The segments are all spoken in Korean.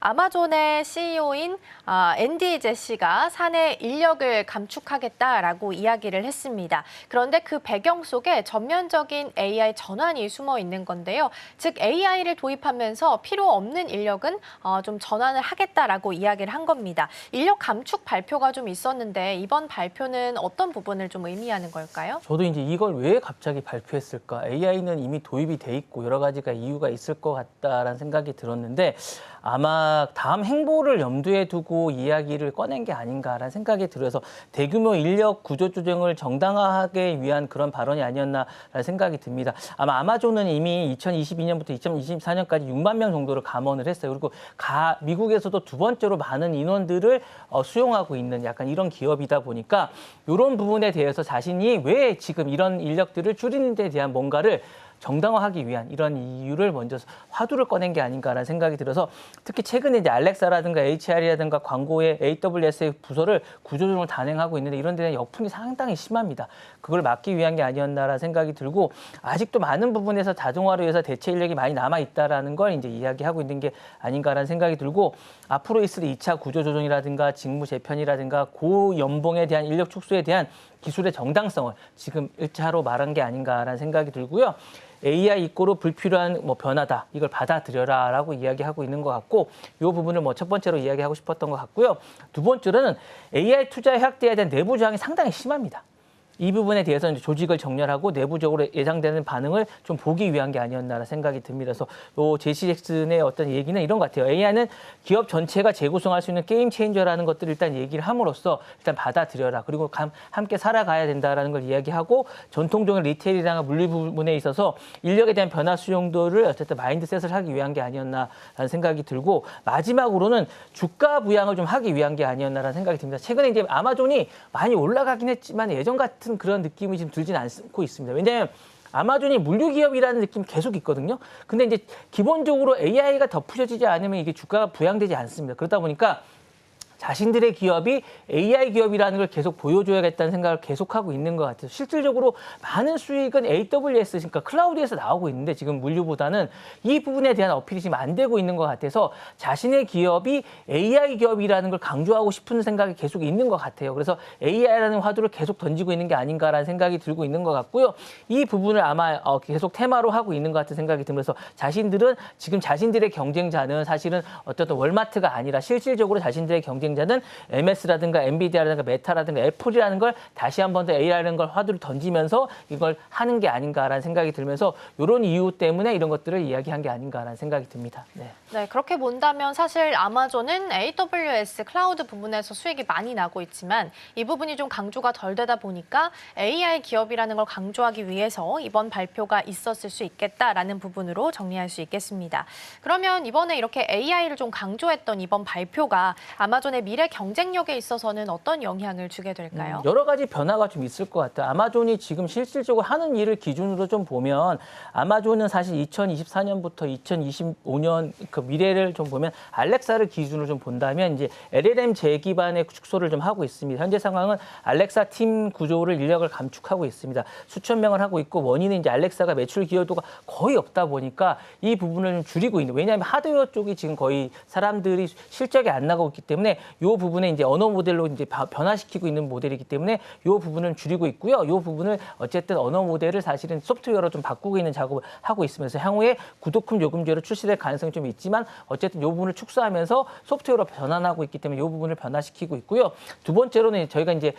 아마존의 CEO인 앤디 제시가 사내 인력을 감축하겠다라고 이야기를 했습니다. 그런데 그 배경 속에 전면적인 AI 전환이 숨어 있는 건데요. 즉 AI를 도입하면서 필요 없는 인력은 좀 전환을 하겠다라고 이야기를 한 겁니다. 인력 감축 발표가 좀 있었는데 이번 발표는 어떤 부분을 좀 의미하는 걸까요? 저도 이제 이걸 왜 갑자기 발표했을까? AI는 이미 도입이 돼 있고 여러 가지가 이유가 있을 것 같다라는 생각이 들었는데 아마 다음 행보를 염두에 두고 이야기를 꺼낸 게 아닌가라는 생각이 들어서 대규모 인력 구조 조정을 정당화하기 위한 그런 발언이 아니었나라는 생각이 듭니다. 아마 아마존은 이미 2022년부터 2024년까지 6만 명 정도를 감원을 했어요. 그리고 미국에서도 두 번째로 많은 인원들을 수용하고 있는 약간 이런 기업이다 보니까 이런 부분에 대해서 자신이 왜 지금 이런 인력들을 줄이는 데 대한 뭔가를 정당화하기 위한 이런 이유를 먼저 화두를 꺼낸 게 아닌가라는 생각이 들어서 특히 최근에 이제 알렉사라든가 HR이라든가 광고의 AWS의 부서를 구조조정을 단행하고 있는데 이런 데는 역풍이 상당히 심합니다. 그걸 막기 위한 게 아니었나라는 생각이 들고 아직도 많은 부분에서 자동화를 위해서 대체 인력이 많이 남아 있다라는 걸 이제 이야기하고 있는 게 아닌가라는 생각이 들고 앞으로 있을 2차 구조조정이라든가 직무 재편이라든가 고연봉에 대한 인력 축소에 대한 기술의 정당성을 지금 1차로 말한 게 아닌가라는 생각이 들고요. AI 입고로 불필요한 변화다. 이걸 받아들여라라고 이야기하고 있는 것 같고 이 부분을 첫 번째로 이야기하고 싶었던 것 같고요. 두 번째로는 AI 투자 확대에 대한 내부 저항이 상당히 심합니다. 이 부분에 대해서 이제 조직을 정렬하고 내부적으로 예상되는 반응을 좀 보기 위한 게 아니었나라 생각이 듭니다. 그래서 요 제시 잭슨의 어떤 얘기는 이런 것 같아요. AI는 기업 전체가 재구성할 수 있는 게임 체인저라는 것들을 일단 얘기를 함으로써 일단 받아들여라. 그리고 함께 살아가야 된다라는 걸 이야기하고 전통적인 리테일이나 물류 부분에 있어서 인력에 대한 변화 수용도를 어쨌든 마인드셋을 하기 위한 게 아니었나라는 생각이 들고 마지막으로는 주가 부양을 좀 하기 위한 게 아니었나라는 생각이 듭니다. 최근에 이제 아마존이 많이 올라가긴 했지만 예전 같은 그런 느낌이 지금 들진 않고 있습니다. 왜냐하면 아마존이 물류 기업이라는 느낌이 계속 있거든요. 근데 이제 기본적으로 AI가 덧붙여지지 않으면 이게 주가가 부양되지 않습니다. 그러다 보니까 자신들의 기업이 AI 기업이라는 걸 계속 보여줘야겠다는 생각을 계속하고 있는 것 같아요. 실질적으로 많은 수익은 AWS, 그러니까 클라우드에서 나오고 있는데 지금 물류보다는 이 부분에 대한 어필이 지금 안 되고 있는 것 같아서 자신의 기업이 AI 기업이라는 걸 강조하고 싶은 생각이 계속 있는 것 같아요. 그래서 AI라는 화두를 계속 던지고 있는 게 아닌가라는 생각이 들고 있는 것 같고요. 이 부분을 아마 계속 테마로 하고 있는 것 같은 생각이 들면서 자신들은 지금 자신들의 경쟁자는 사실은 어떤 월마트가 아니라 실질적으로 자신들의 경쟁자는 MS라든가 엔비디아라든가 메타라든가 애플이라는 걸 다시 한 번 더 AI라는 걸 화두를 던지면서 이걸 하는 게 아닌가라는 생각이 들면서 이런 이유 때문에 이런 것들을 이야기한 게 아닌가라는 생각이 듭니다. 네, 그렇게 본다면 사실 아마존은 AWS 클라우드 부분에서 수익이 많이 나고 있지만 이 부분이 좀 강조가 덜 되다 보니까 AI 기업이라는 걸 강조하기 위해서 이번 발표가 있었을 수 있겠다라는 부분으로 정리할 수 있겠습니다. 그러면 이번에 이렇게 AI를 좀 강조했던 이번 발표가 아마존의 미래 경쟁력에 있어서는 어떤 영향을 주게 될까요? 여러 가지 변화가 좀 있을 것 같아요. 아마존이 지금 실질적으로 하는 일을 기준으로 좀 보면 아마존은 사실 2024년부터 2025년 그 미래를 좀 보면 알렉사를 기준으로 좀 본다면 이제 LLM 기반의 축소를 좀 하고 있습니다. 현재 상황은 알렉사 팀 구조를 인력을 감축하고 있습니다. 수천 명을 하고 있고 원인은 이제 알렉사가 매출 기여도가 거의 없다 보니까 이 부분을 좀 줄이고 있는. 왜냐하면 하드웨어 쪽이 지금 거의 사람들이 실적이 안 나가고 있기 때문에 이 부분에 이제 언어 모델로 이제 변화시키고 있는 모델이기 때문에 이 부분을 줄이고 있고요. 이 부분을 어쨌든 언어 모델을 사실은 소프트웨어로 좀 바꾸고 있는 작업을 하고 있으면서 향후에 구독금 요금제로 출시될 가능성이 좀 있지만 어쨌든 이 부분을 축소하면서 소프트웨어로 변환하고 있기 때문에 이 부분을 변화시키고 있고요. 두 번째로는 저희가 이제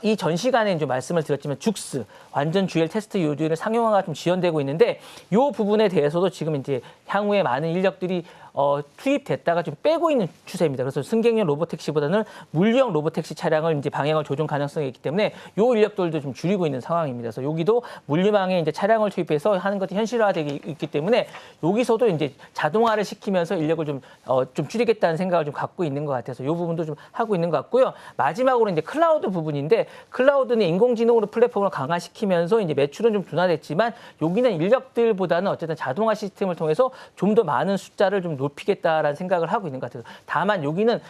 이 전 시간에 이제 말씀을 드렸지만 죽스 완전 GL 테스트 유도를 상용화가 좀 지연되고 있는데 이 부분에 대해서도 지금 이제 향후에 많은 인력들이 투입됐다가 좀 빼고 있는 추세입니다. 그래서 승객용 로보택시보다는 물류형 로보택시 차량을 이제 방향을 조정 가능성이 있기 때문에 요 인력들도 좀 줄이고 있는 상황입니다. 그래서 여기도 물류망에 이제 차량을 투입해서 하는 것이 현실화되기 있기 때문에 여기서도 이제 자동화를 시키면서 인력을 좀 줄이겠다는 생각을 좀 갖고 있는 것 같아서 요 부분도 좀 하고 있는 것 같고요. 마지막으로 이제 클라우드 부분인데 클라우드는 인공지능으로 플랫폼을 강화시키면서 이제 매출은 좀 둔화됐지만 여기는 인력들보다는 어쨌든 자동화 시스템을 통해서 좀 더 많은 숫자를 좀 높이겠다라는 생각을 하고 있는 것 같아요. 다만 여기는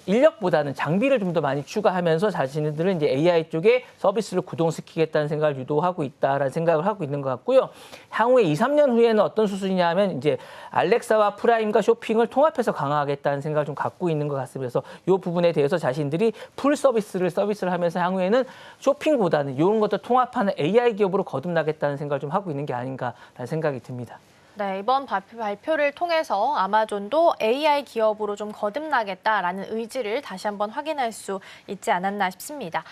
인력보다는 장비를 좀 더 많이 추가하면서 자신들은 이제 AI 쪽에 서비스를 구동시키겠다는 생각을 유도하고 있다라는 생각을 하고 있는 것 같고요. 향후에 2, 3년 후에는 어떤 수준이냐 하면 이제 알렉사와 프라임과 쇼핑을 통합해서 강화하겠다는 생각을 좀 갖고 있는 것 같습니다. 그래서 이 부분에 대해서 자신들이 풀 서비스를 하면서 향후에는 쇼핑보다는 이런 것도 통합하는 AI 기업으로 거듭나겠다는 생각을 좀 하고 있는 게 아닌가라는 생각이 듭니다. 네, 이번 발표를 통해서 아마존도 AI 기업으로 좀 거듭나겠다라는 의지를 다시 한번 확인할 수 있지 않았나 싶습니다.